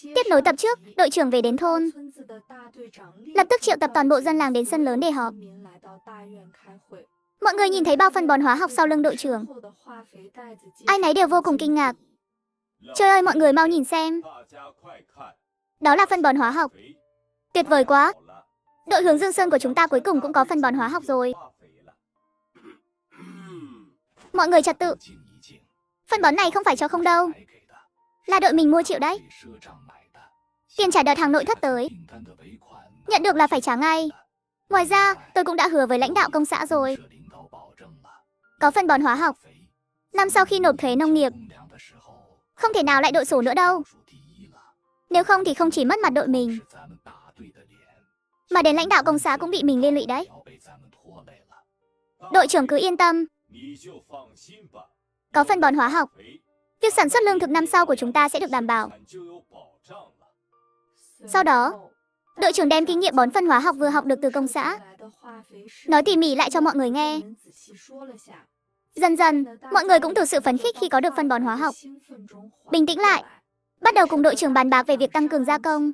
Tiếp nối tập trước, đội trưởng về đến thôn, lập tức triệu tập toàn bộ dân làng đến sân lớn để họp. Mọi người nhìn thấy bao phân bón hóa học sau lưng đội trưởng, ai nấy đều vô cùng kinh ngạc. Trời ơi, mọi người mau nhìn xem. Đó là phân bón hóa học. Tuyệt vời quá. Đội hướng Dương Sơn của chúng ta cuối cùng cũng có phân bón hóa học rồi. Mọi người trật tự. Phân bón này không phải cho không đâu. Là đội mình mua chịu đấy. Tiền trả đợt hàng nội thất tới. Nhận được là phải trả ngay. Ngoài ra, tôi cũng đã hứa với lãnh đạo công xã rồi. Có phân bón hóa học. Năm sau khi nộp thuế nông nghiệp, không thể nào lại đội sổ nữa đâu. Nếu không thì không chỉ mất mặt đội mình, mà đến lãnh đạo công xã cũng bị mình liên lụy đấy. Đội trưởng cứ yên tâm. Có phân bón hóa học, việc sản xuất lương thực năm sau của chúng ta sẽ được đảm bảo. Sau đó, đội trưởng đem kinh nghiệm bón phân hóa học vừa học được từ công xã, nói tỉ mỉ lại cho mọi người nghe. Dần dần, mọi người cũng đủ sự phấn khích khi có được phân bón hóa học. Bình tĩnh lại, bắt đầu cùng đội trưởng bàn bạc về việc tăng cường gia công.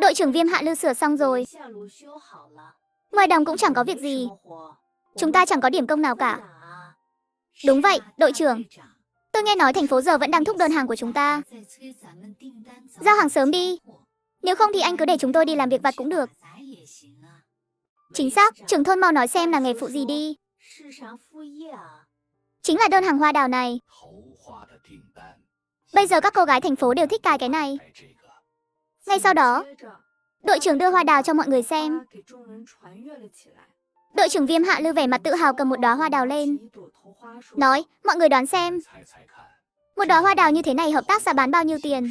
Đội trưởng Viêm Hạ Lư sửa xong rồi. Ngoài đồng cũng chẳng có việc gì. Chúng ta chẳng có điểm công nào cả. Đúng vậy, đội trưởng. Tôi nghe nói thành phố giờ vẫn đang thúc đơn hàng của chúng ta. Giao hàng sớm đi. Nếu không thì anh cứ để chúng tôi đi làm việc vặt cũng được. Chính xác, trưởng thôn mau nói xem là nghề phụ gì đi. Chính là đơn hàng hoa đào này. Bây giờ các cô gái thành phố đều thích cài cái này. Ngay sau đó, đội trưởng đưa hoa đào cho mọi người xem. Đội trưởng Viêm Hạ Lư vẻ mặt tự hào cầm một đóa hoa đào lên. Nói, mọi người đoán xem. Một đóa hoa đào như thế này hợp tác xã bán bao nhiêu tiền?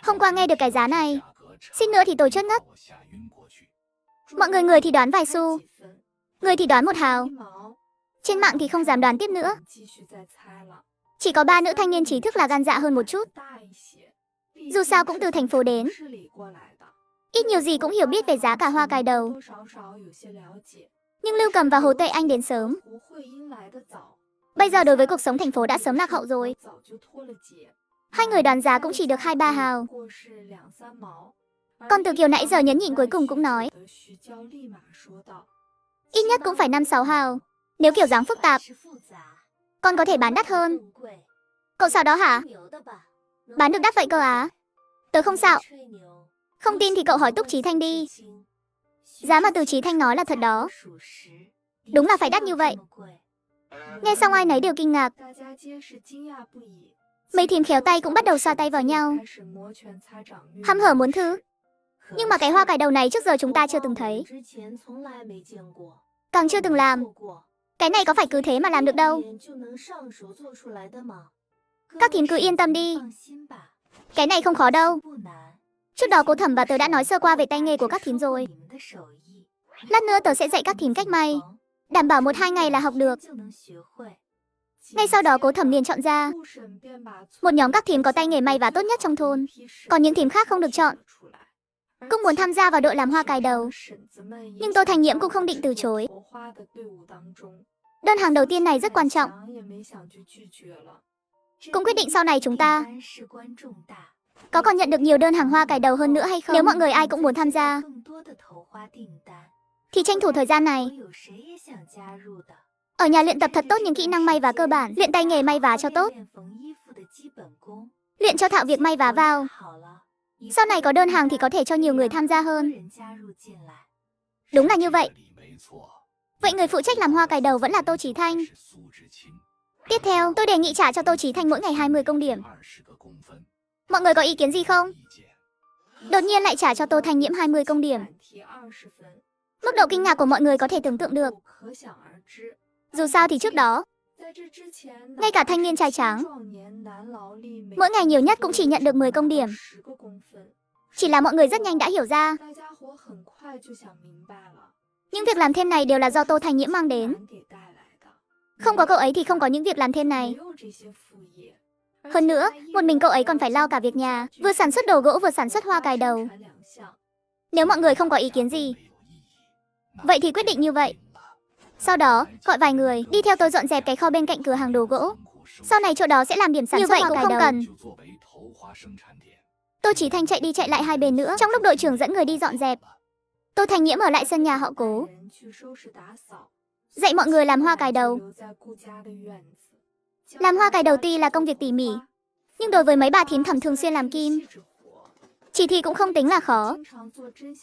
Hôm qua nghe được cái giá này, xin nữa thì tôi chết ngất. Mọi người thì đoán vài xu, người thì đoán 1 hào. Trên mạng thì không dám đoán tiếp nữa. Chỉ có 3 nữ thanh niên trí thức là gan dạ hơn một chút. Dù sao cũng từ thành phố đến, ít nhiều gì cũng hiểu biết về giá cả hoa cài đầu. Nhưng Lưu Cầm và Hồ Tuệ Anh đến sớm. Bây giờ đối với cuộc sống thành phố đã sớm lạc hậu rồi. Hai người đoán giá cũng chỉ được 2-3 hào. Còn Từ Kiều nãy giờ nhấn nhịn cuối cùng cũng nói, ít nhất cũng phải 5-6 hào. Nếu kiểu dáng phức tạp, còn có thể bán đắt hơn. Cậu sao đó hả? Bán được đắt vậy cơ á? Tớ không sao. Không tin thì cậu hỏi Túc Chí Thanh đi. Giá mà Từ Chí Thanh nói là thật đó. Đúng là phải đắt như vậy. Nghe xong ai nấy đều kinh ngạc. Mấy thím khéo tay cũng bắt đầu xoa tay vào nhau, hăm hở muốn thử. Nhưng mà cái hoa cài đầu này trước giờ chúng ta chưa từng thấy, càng chưa từng làm. Cái này có phải cứ thế mà làm được đâu. Các thím cứ yên tâm đi, cái này không khó đâu. Trước đó cô Thẩm và tớ đã nói sơ qua về tay nghề của các thím rồi. Lát nữa tớ sẽ dạy các thím cách may, đảm bảo 1-2 ngày là học được. Ngay sau đó Cố Thẩm liền chọn ra một nhóm các thím có tay nghề may vá tốt nhất trong thôn. Còn những thím khác không được chọn, cũng muốn tham gia vào đội làm hoa cài đầu. Nhưng Tô Thành Nhiễm cũng không định từ chối. Đơn hàng đầu tiên này rất quan trọng. Cũng quyết định sau này chúng ta có còn nhận được nhiều đơn hàng hoa cài đầu hơn nữa hay không. Nếu mọi người ai cũng muốn tham gia, thì tranh thủ thời gian này, ở nhà luyện tập thật tốt những kỹ năng may vá cơ bản, luyện tay nghề may vá cho tốt, luyện cho thạo việc may vá vào. Sau này có đơn hàng thì có thể cho nhiều người tham gia hơn. Đúng là như vậy. Vậy người phụ trách làm hoa cài đầu vẫn là Tô Chí Thanh. Tiếp theo, tôi đề nghị trả cho Tô Chí Thanh mỗi ngày 20 công điểm. Mọi người có ý kiến gì không? Đột nhiên lại trả cho Tô Thanh Nhiễm 20 công điểm. Mức độ kinh ngạc của mọi người có thể tưởng tượng được. Dù sao thì trước đó, ngay cả thanh niên trai tráng, mỗi ngày nhiều nhất cũng chỉ nhận được 10 công điểm. Chỉ là mọi người rất nhanh đã hiểu ra, những việc làm thêm này đều là do Tô Thành Nhiễm mang đến. Không có cậu ấy thì không có những việc làm thêm này. Hơn nữa, một mình cậu ấy còn phải lo cả việc nhà, vừa sản xuất đồ gỗ vừa sản xuất hoa cài đầu. Nếu mọi người không có ý kiến gì, vậy thì quyết định như vậy. Sau đó, gọi vài người đi theo tôi dọn dẹp cái kho bên cạnh cửa hàng đồ gỗ. Sau này chỗ đó sẽ làm điểm sản xuất hoa cải đầu. Cần. Tô Chí Thanh chạy đi chạy lại hai bên nữa. Trong lúc đội trưởng dẫn người đi dọn dẹp, Tô Thành Nhiễm ở lại sân nhà họ Cố, dạy mọi người làm hoa cải đầu. Làm hoa cải đầu tuy là công việc tỉ mỉ, nhưng đối với mấy bà thím thẩm thường xuyên làm kim, chỉ thì cũng không tính là khó.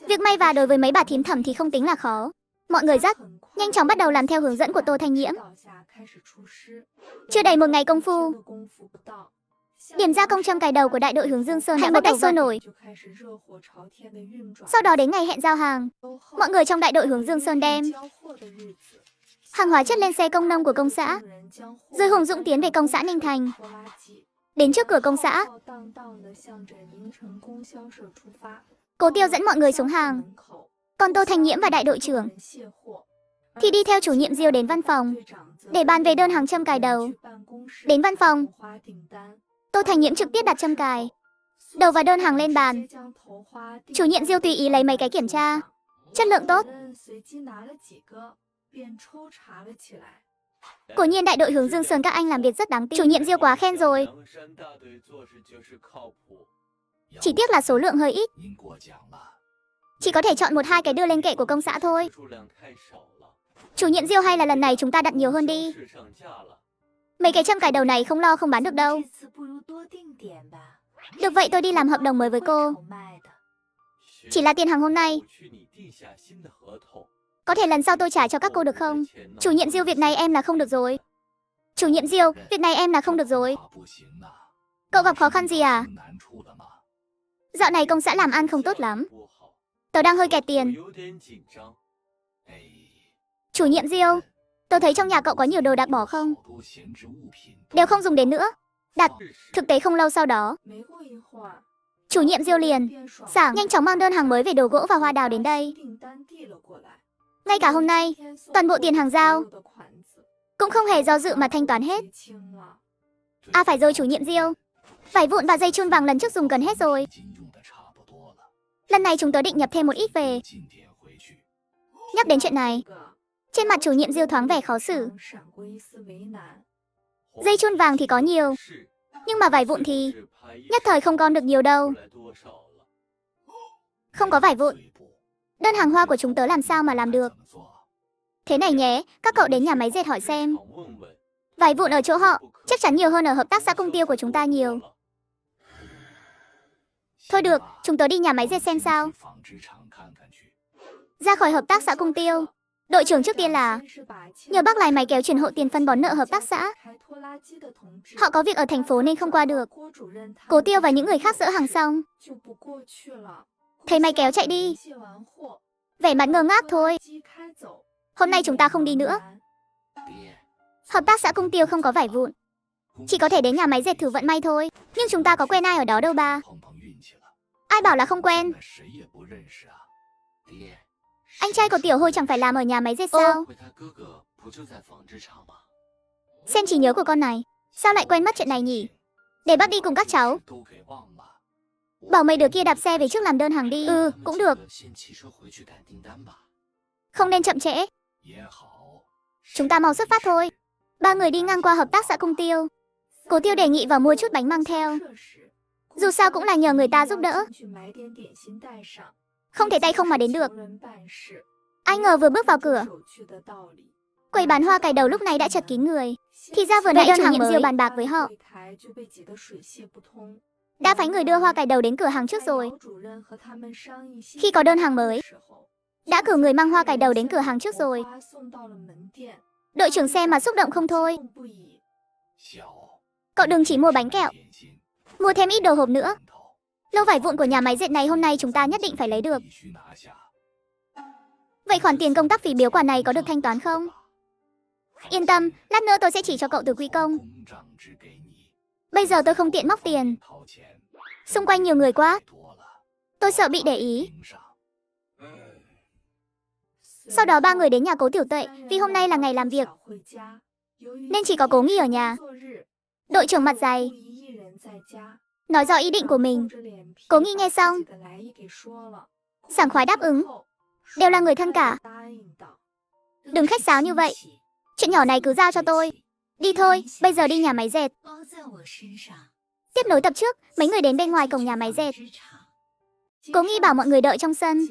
Việc may và đối với mấy bà thím thẩm thì không tính là khó. Mọi người rất nhanh chóng bắt đầu làm theo hướng dẫn của Tô Thanh Nhiễm. Chưa đầy một ngày công phu, điểm gia công châm cài đầu của đại đội Hướng Dương Sơn đã một cách sôi nổi. Sau đó đến ngày hẹn giao hàng, mọi người trong đại đội Hướng Dương Sơn đem hàng hóa chất lên xe công nông của công xã, rồi hùng dũng tiến về công xã Ninh Thành. Đến trước cửa công xã, Cố Tiêu dẫn mọi người xuống hàng, còn Tô Thành Nhiễm và đại đội trưởng thì đi theo chủ nhiệm Diêu đến văn phòng để bàn về đơn hàng châm cài đầu. Đến văn phòng, Tô Thành Nhiễm trực tiếp đặt châm cài đầu và đơn hàng lên bàn. Chủ nhiệm Diêu tùy ý lấy mấy cái kiểm tra, chất lượng tốt. Quả nhiên đại đội Hướng Dương Sơn các anh làm việc rất đáng tin. Chủ nhiệm Diêu quá khen rồi. Chỉ tiếc là số lượng hơi ít, chỉ có thể chọn một hai cái đưa lên kệ của công xã thôi. Chủ nhiệm Diêu hay là lần này chúng ta đặt nhiều hơn đi. Mấy cái châm cài đầu này không lo không bán được đâu. Được vậy tôi đi làm hợp đồng mới với cô. Chỉ là tiền hàng hôm nay, có thể lần sau tôi trả cho các cô được không? Chủ nhiệm Diêu việc này em là không được rồi. Chủ nhiệm Diêu, việc này em là không được rồi. Cậu gặp khó khăn gì à? Dạo này công xã làm ăn không tốt lắm. Tớ đang hơi kẹt tiền. Chủ nhiệm Diêu, tôi thấy trong nhà cậu có nhiều đồ đạc bỏ không? Đều không dùng đến nữa. Đặt. Thực tế không lâu sau đó, chủ nhiệm Diêu liền sảng nhanh chóng mang đơn hàng mới về đồ gỗ và hoa đào đến đây. Ngay cả hôm nay, toàn bộ tiền hàng giao cũng không hề do dự mà thanh toán hết. À phải rồi chủ nhiệm Diêu, vải vụn và dây chun vàng lần trước dùng gần hết rồi. Lần này chúng tớ định nhập thêm một ít về. Nhắc đến chuyện này, trên mặt chủ nhiệm Diêu thoáng vẻ khó xử. Dây chun vàng thì có nhiều, nhưng mà vải vụn thì nhất thời không gom được nhiều đâu. Không có vải vụn, đơn hàng hoa của chúng tớ làm sao mà làm được. Thế này nhé, các cậu đến nhà máy dệt hỏi xem. Vải vụn ở chỗ họ chắc chắn nhiều hơn ở hợp tác xã Cung Tiêu của chúng ta nhiều. Thôi được, chúng tớ đi nhà máy dệt xem sao. Ra khỏi hợp tác xã Cung Tiêu, đội trưởng trước tiên là nhờ bác lái máy kéo chuyển hộ tiền phân bón nợ hợp tác xã. Họ có việc ở thành phố nên không qua được. Cố Tiêu và những người khác dỡ hàng xong, thấy máy kéo chạy đi, vẻ mặt ngơ ngác thôi. Hôm nay chúng ta không đi nữa. Hợp tác xã Cung Tiêu không có vải vụn, chỉ có thể đến nhà máy dệt thử vận may thôi. Nhưng chúng ta có quen ai ở đó đâu ba. Ai bảo là không quen. Anh trai của Tiểu Hôi chẳng phải làm ở nhà máy dệt sao? Xem trí nhớ của con này, sao lại quên mất chuyện này nhỉ? Để bác đi cùng các cháu. Bảo mấy đứa kia đạp xe về trước làm đơn hàng đi. Ừ, cũng được. Không nên chậm trễ. Chúng ta mau xuất phát thôi. Ba người đi ngang qua hợp tác xã Cung Tiêu. Cố Tiêu đề nghị vào mua chút bánh mang theo. Dù sao cũng là nhờ người ta giúp đỡ, không thể tay không mà đến được. Ai ngờ vừa bước vào cửa, quầy bán hoa cài đầu lúc này đã chật kín người. Thì ra vừa nãy chủ nhiệm Diêu bàn bạc với họ, đã phái người đưa hoa cài đầu đến cửa hàng trước rồi. Khi có đơn hàng mới, đã cử người mang hoa cài đầu đến cửa hàng trước rồi. Đội trưởng xem mà xúc động không thôi. Cậu đừng chỉ mua bánh kẹo, mua thêm ít đồ hộp nữa. Lô vải vụn của nhà máy dệt này hôm nay chúng ta nhất định phải lấy được. Vậy khoản tiền công tác phí biếu quả này có được thanh toán không? Yên tâm, lát nữa tôi sẽ chỉ cho cậu từ quy công. Bây giờ tôi không tiện móc tiền. Xung quanh nhiều người quá, tôi sợ bị để ý. Sau đó ba người đến nhà Cố Tiểu Tuệ, vì hôm nay là ngày làm việc nên chỉ có Cố Nghi ở nhà. Đội trưởng mặt dày nói rõ ý định của mình. Cố Nghi nghe xong, sảng khoái đáp ứng. Đều là người thân cả, đừng khách sáo như vậy. Chuyện nhỏ này cứ giao cho tôi. Đi thôi, bây giờ đi nhà máy dệt. Tiếp nối tập trước, mấy người đến bên ngoài cổng nhà máy dệt. Cố Nghi bảo mọi người đợi trong sân.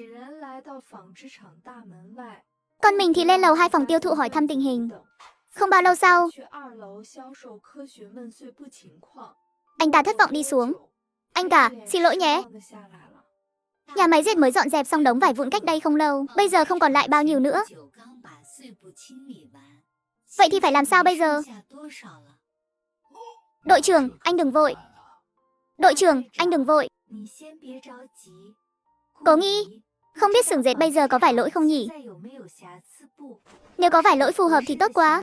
Còn mình thì lên lầu 2 phòng tiêu thụ hỏi thăm tình hình. Không bao lâu sau, anh ta thất vọng đi xuống. Anh cả, xin lỗi nhé. Nhà máy dệt mới dọn dẹp xong đống vải vụn cách đây không lâu. Bây giờ không còn lại bao nhiêu nữa. Vậy thì phải làm sao bây giờ? Đội trưởng, anh đừng vội. Đội trưởng, anh đừng vội. Cố Nghi, không biết xưởng dệt bây giờ có vải lỗi không nhỉ? Nếu có vải lỗi phù hợp thì tốt quá.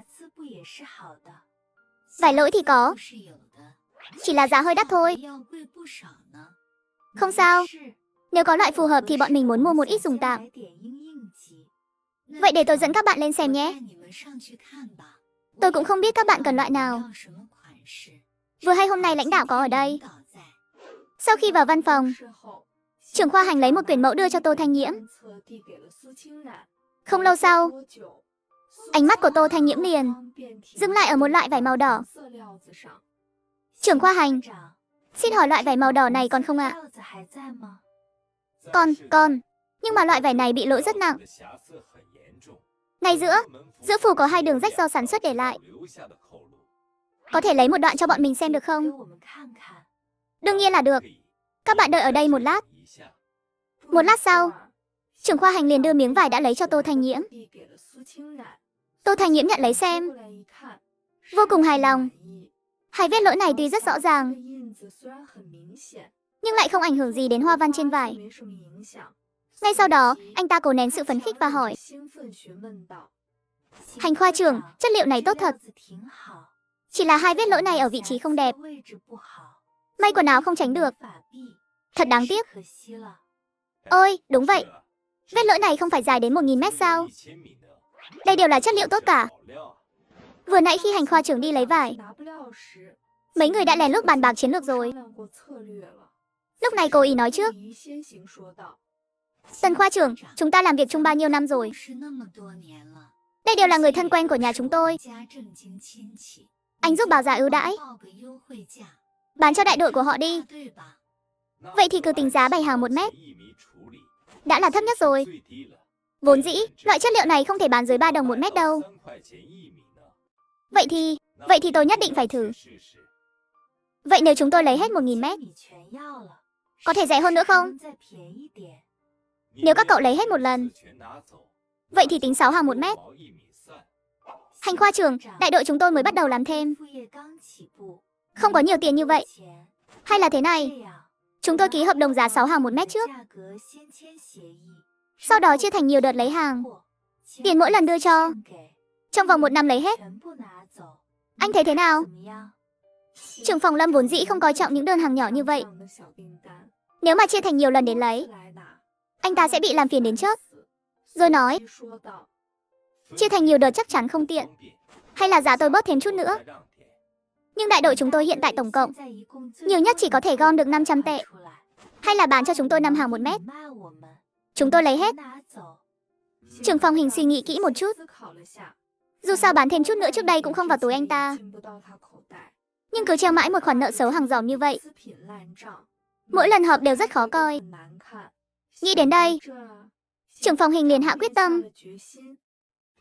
Vải lỗi thì có. Chỉ là giá hơi đắt thôi. Không sao. Nếu có loại phù hợp thì bọn mình muốn mua một ít dùng tạm. Vậy để tôi dẫn các bạn lên xem nhé. Tôi cũng không biết các bạn cần loại nào. Vừa hay hôm nay lãnh đạo có ở đây. Sau khi vào văn phòng, trưởng khoa hành lấy một quyển mẫu đưa cho Tô Thanh Nhiễm. Không lâu sau, ánh mắt của Tô Thanh Nhiễm liền dừng lại ở một loại vải màu đỏ. Trưởng khoa hành, xin hỏi loại vải màu đỏ này còn không ạ? Còn. Nhưng mà loại vải này bị lỗi rất nặng. Ngay giữa phù có 2 đường rách do sản xuất để lại. Có thể lấy một đoạn cho bọn mình xem được không? Đương nhiên là được. Các bạn đợi ở đây một lát. Một lát sau, trưởng khoa hành liền đưa miếng vải đã lấy cho Tô Thanh Nhiễm. Tô Thanh Nhiễm nhận lấy xem. Vô cùng hài lòng. 2 vết lỗi này tuy rất rõ ràng, nhưng lại không ảnh hưởng gì đến hoa văn trên vải. Ngay sau đó, anh ta cố nén sự phấn khích và hỏi. Hành khoa trưởng, chất liệu này tốt thật. Chỉ là 2 vết lỗi này ở vị trí không đẹp. May quần áo không tránh được. Thật đáng tiếc. Ôi, đúng vậy. Vết lỗi này không phải dài đến 1000 mét sao? Đây đều là chất liệu tốt cả. Vừa nãy khi hành khoa trưởng đi lấy vải, mấy người đã lén lút bàn bạc chiến lược rồi. Lúc này cô ý nói trước. Tần khoa trưởng, chúng ta làm việc chung bao nhiêu năm rồi? Đây đều là người thân quen của nhà chúng tôi. Anh giúp báo giá ưu đãi, bán cho đại đội của họ đi. Vậy thì cứ tính giá bày hàng 1 mét. Đã là thấp nhất rồi. Vốn dĩ, loại chất liệu này không thể bán dưới 3 đồng 1 mét đâu. Vậy thì tôi nhất định phải thử. Vậy nếu chúng tôi lấy hết 1000 mét, có thể rẻ hơn nữa không? Nếu các cậu lấy hết một lần, vậy thì tính 6 hàng 1 mét. Hành khoa trưởng, đại đội chúng tôi mới bắt đầu làm thêm. Không có nhiều tiền như vậy. Hay là thế này, chúng tôi ký hợp đồng giá 6 hàng 1 mét trước. Sau đó chia thành nhiều đợt lấy hàng. Tiền mỗi lần đưa cho. Trong vòng 1 năm lấy hết. Anh thấy thế nào? Trưởng phòng Lâm vốn dĩ không coi trọng những đơn hàng nhỏ như vậy. Nếu mà chia thành nhiều lần đến lấy, anh ta sẽ bị làm phiền đến chết. Rồi nói, chia thành nhiều đợt chắc chắn không tiện. Hay là giá tôi bớt thêm chút nữa. Nhưng đại đội chúng tôi hiện tại tổng cộng nhiều nhất chỉ có thể gom được 500 tệ. Hay là bán cho chúng tôi 5 hàng 1 mét. Chúng tôi lấy hết. Trưởng phòng Hình suy nghĩ kỹ một chút. Dù sao bán thêm chút nữa trước đây cũng không vào túi anh ta. Nhưng cứ treo mãi một khoản nợ xấu hàng giòm như vậy, mỗi lần họp đều rất khó coi. Nghĩ đến đây, trưởng phòng Hình liền hạ quyết tâm.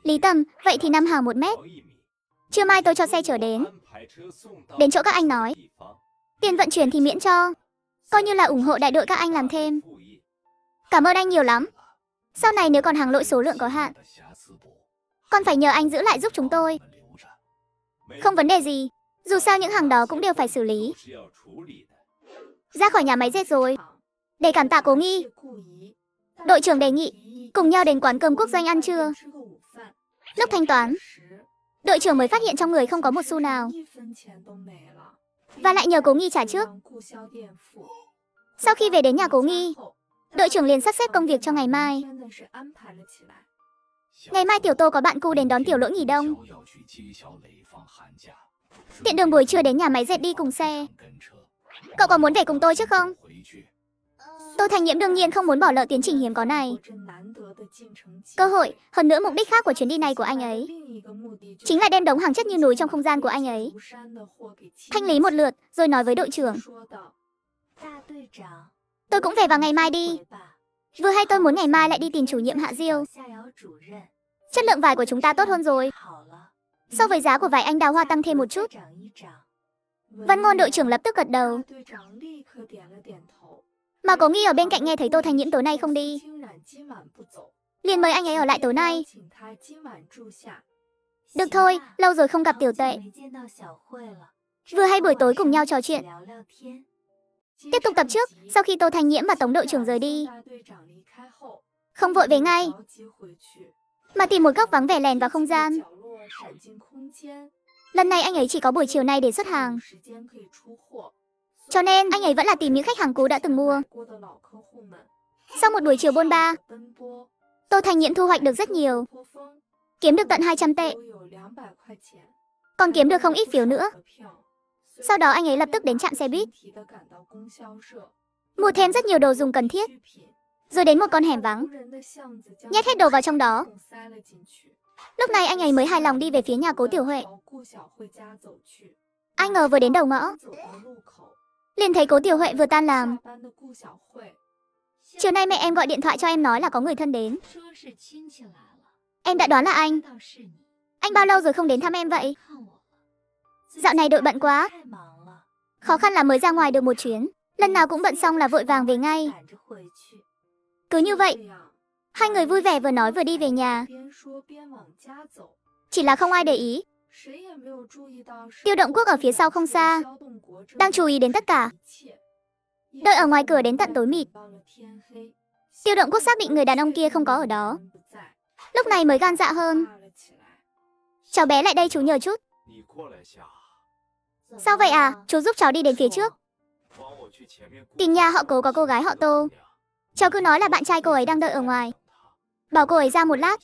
Lý Tầm, vậy thì 5 hàng 1 mét. Trưa mai tôi cho xe chở đến. Đến chỗ các anh nói. Tiền vận chuyển thì miễn cho. Coi như là ủng hộ đại đội các anh làm thêm. Cảm ơn anh nhiều lắm. Sau này nếu còn hàng lỗi số lượng có hạn, còn phải nhờ anh giữ lại giúp chúng tôi. Không vấn đề gì. Dù sao những hàng đó cũng đều phải xử lý. Ra khỏi nhà máy dệt rồi. Để cảm tạ Cố Nghi, đội trưởng đề nghị cùng nhau đến quán cơm quốc doanh ăn trưa. Lúc thanh toán, đội trưởng mới phát hiện trong người không có một xu nào, và lại nhờ Cố Nghi trả trước. Sau khi về đến nhà Cố Nghi, đội trưởng liền sắp xếp công việc cho ngày mai. Ngày mai Tiểu Tô có bạn cu đến đón Tiểu Lỗi nghỉ đông. Tiện đường buổi trưa đến nhà máy dệt đi cùng xe. Cậu có muốn về cùng tôi chứ không? Tô Thanh Nhiễm đương nhiên không muốn bỏ lỡ tiến trình hiếm có này. Cơ hội, hơn nữa mục đích khác của chuyến đi này của anh ấy chính là đem đống hàng chất như núi trong không gian của anh ấy thanh lý một lượt, rồi nói với đội trưởng. Tôi cũng về vào ngày mai đi. Vừa hay tôi muốn ngày mai lại đi tìm chủ nhiệm Hạ Diêu. Chất lượng vải của chúng ta tốt hơn rồi. So với giá của vải anh đào hoa tăng thêm một chút. Văn Ngôn đội trưởng lập tức gật đầu. Mà Cố Nghi ở bên cạnh nghe thấy Tô Thành Nhiễm tối nay không đi, liền mời anh ấy ở lại tối nay. Được thôi, lâu rồi không gặp Tiểu Tuệ. Vừa hay buổi tối cùng nhau trò chuyện. Tiếp tục tập trước, sau khi Tô Thành Nhiễm và Tống đội trưởng rời đi, không vội về ngay, mà tìm một góc vắng vẻ lèn vào không gian. Lần này anh ấy chỉ có buổi chiều nay để xuất hàng, cho nên anh ấy vẫn là tìm những khách hàng cũ đã từng mua. Sau một buổi chiều bôn ba, Tô Thành Nhiễm thu hoạch được rất nhiều, kiếm được tận 200 tệ, còn kiếm được không ít phiếu nữa. Sau đó anh ấy lập tức đến trạm xe buýt, mua thêm rất nhiều đồ dùng cần thiết, rồi đến một con hẻm vắng, nhét hết đồ vào trong đó. Lúc này anh ấy mới hài lòng đi về phía nhà Cố Tiểu Huệ. Ai ngờ vừa đến đầu ngõ, liền thấy Cố Tiểu Huệ vừa tan làm. Chiều nay mẹ em gọi điện thoại cho em nói là có người thân đến. Em đã đoán là anh. Anh bao lâu rồi không đến thăm em vậy? Dạo này đội bận quá. Khó khăn là mới ra ngoài được một chuyến, lần nào cũng bận xong là vội vàng về ngay. Cứ như vậy, hai người vui vẻ vừa nói vừa đi về nhà. Chỉ là không ai để ý. Tiêu Động Quốc ở phía sau không xa, đang chú ý đến tất cả. Đợi ở ngoài cửa đến tận tối mịt. Tiêu Động Quốc xác định người đàn ông kia không có ở đó, lúc này mới gan dạ hơn. Cháu bé lại đây chú nhờ chút. Sao vậy à, chú giúp cháu đi đến phía trước. Tìm nhà họ Cố có cô gái họ Tô. Cháu cứ nói là bạn trai cô ấy đang đợi ở ngoài, bảo cô ấy ra một lát.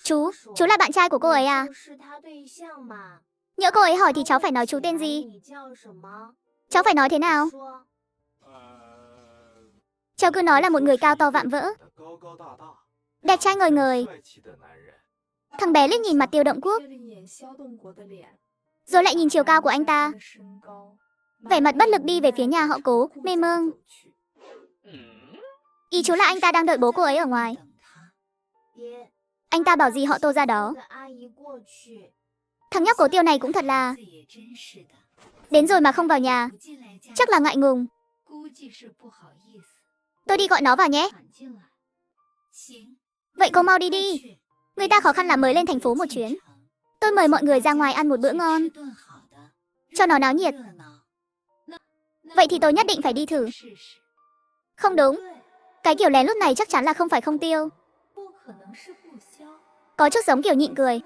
Chú là bạn trai của cô ấy à? Nhỡ cô ấy hỏi thì cháu phải nói chú tên gì? Cháu phải nói thế nào? Cháu cứ nói là một người cao to vạm vỡ, đẹp trai ngời ngời. Thằng bé liếc nhìn mặt Tiêu Động Quốc, rồi lại nhìn chiều cao của anh ta, vẻ mặt bất lực đi về phía nhà họ Cố, mê mông. Ý chú là anh ta đang đợi bố cô ấy ở ngoài. Anh ta bảo gì họ Tô ra đó. Thằng nhóc Cố Tiêu này cũng thật là, đến rồi mà không vào nhà, chắc là ngại ngùng. Tôi đi gọi nó vào nhé. Vậy cô mau đi đi. Người ta khó khăn là mới lên thành phố một chuyến. Tôi mời mọi người ra ngoài ăn một bữa ngon, cho nó náo nhiệt. Vậy thì tôi nhất định phải đi thử. Không đúng, cái kiểu lén lút này chắc chắn là không phải không Tiêu. Có chút giống kiểu nhịn cười.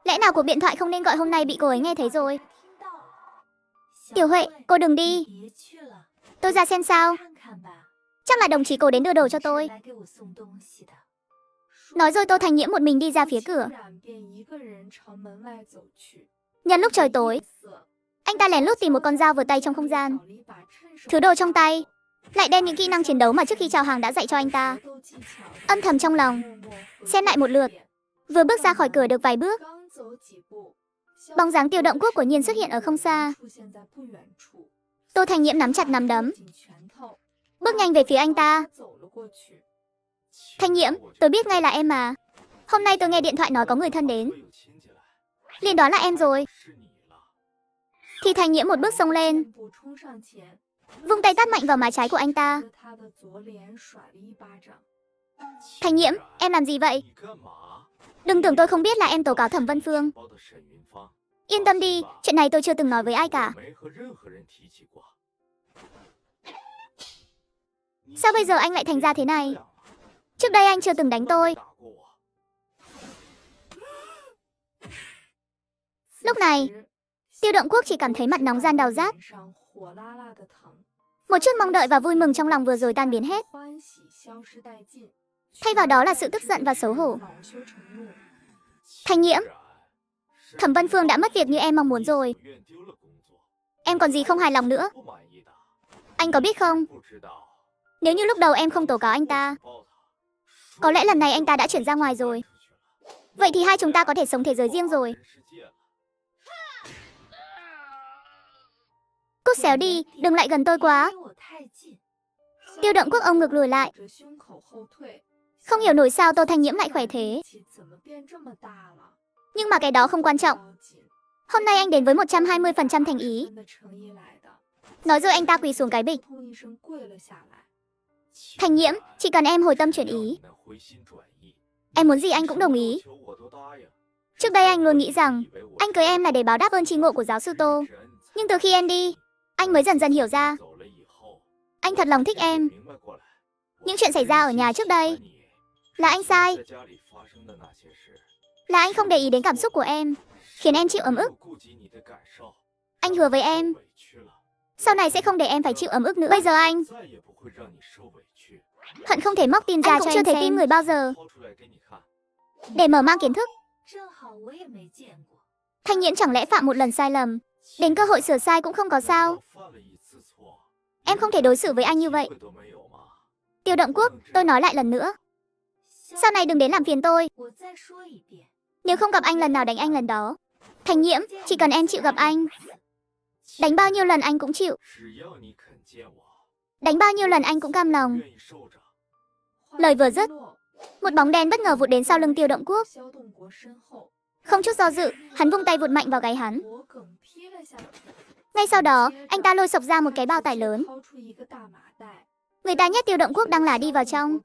Lẽ nào cuộc điện thoại không nên gọi hôm nay bị cô ấy nghe thấy rồi. Tiểu Huệ, cô đừng đi. Tôi ra xem sao. Chắc là đồng chí Cố đến đưa đồ cho tôi. Nói rồi Tô Thành Nhiễm một mình đi ra phía cửa. Nhân lúc trời tối, anh ta lén lút tìm một con dao vừa tay trong không gian. Thứ đồ trong tay lại đem những kỹ năng chiến đấu mà trước khi chào hàng đã dạy cho anh ta. Âm thầm trong lòng xem lại một lượt, vừa bước ra khỏi cửa được vài bước, bóng dáng Tiêu Động Quốc của Nhiên xuất hiện ở không xa. Tô Thành Nhiễm nắm chặt nắm đấm, bước nhanh về phía anh ta. Thành Nhiễm, tôi biết ngay là em mà. Hôm nay tôi nghe điện thoại nói có người thân đến, liền đoán là em rồi. Thì Thành Nhiễm một bước xông lên, vung tay tát mạnh vào má trái của anh ta. Thành Nhiễm, em làm gì vậy? Đừng tưởng tôi không biết là em tố cáo Thẩm Vân Phương. Yên tâm đi, chuyện này tôi chưa từng nói với ai cả. Sao bây giờ anh lại thành ra thế này? Trước đây anh chưa từng đánh tôi. Lúc này, Tiêu Động Quốc chỉ cảm thấy mặt nóng ran đau rát. Một chút mong đợi và vui mừng trong lòng vừa rồi tan biến hết. Thay vào đó là sự tức giận và xấu hổ. Thành Nhiễm, Thẩm Vân Phương đã mất việc như em mong muốn rồi. Em còn gì không hài lòng nữa. Anh có biết không, nếu như lúc đầu em không tố cáo anh ta, Có lẽ lần này anh ta đã chuyển ra ngoài rồi. Vậy thì hai chúng ta có thể sống thế giới riêng rồi. Cút xéo đi, đừng lại gần tôi quá. Tiêu Động Quốc ông ngực lùi lại. Không hiểu nổi sao Tô Thanh Nhiễm lại khỏe thế. Nhưng mà cái đó không quan trọng. Hôm nay anh đến với 120% thành ý. Nói rồi anh ta quỳ xuống cái bịch. Thanh Nhiễm, chỉ cần em hồi tâm chuyển ý. Em muốn gì anh cũng đồng ý. Trước đây anh luôn nghĩ rằng anh cưới em là để báo đáp ơn tri ngộ của giáo sư Tô. Nhưng từ khi em đi, anh mới dần dần hiểu ra. Anh thật lòng thích em. Những chuyện xảy ra ở nhà trước đây là anh sai. Là anh không để ý đến cảm xúc của em, khiến em chịu ấm ức. Anh hứa với em, sau này sẽ không để em phải chịu ấm ức nữa. Bây giờ anh hận không thể móc tin ra cho em xem. Anh cũng chưa thấy tin người bao giờ. Để mở mang kiến thức. Thanh Nhiễm chẳng lẽ phạm một lần sai lầm, đến cơ hội sửa sai cũng không có sao? Em không thể đối xử với anh như vậy. Tiêu Động Quốc, tôi nói lại lần nữa. Sau này đừng đến làm phiền tôi. Nếu không gặp anh lần nào đánh anh lần đó. Thanh Nhiễm, chỉ cần em chịu gặp anh, đánh bao nhiêu lần anh cũng chịu. Đánh bao nhiêu lần anh cũng cam lòng. Lời vừa dứt, một bóng đen bất ngờ vụt đến sau lưng Tiêu Động Quốc. Không chút do dự, hắn vung tay vụt mạnh vào gáy hắn. Ngay sau đó, anh ta lôi xộc ra một cái bao tải lớn. Người ta nhét Tiêu Động Quốc đang là đi vào trong.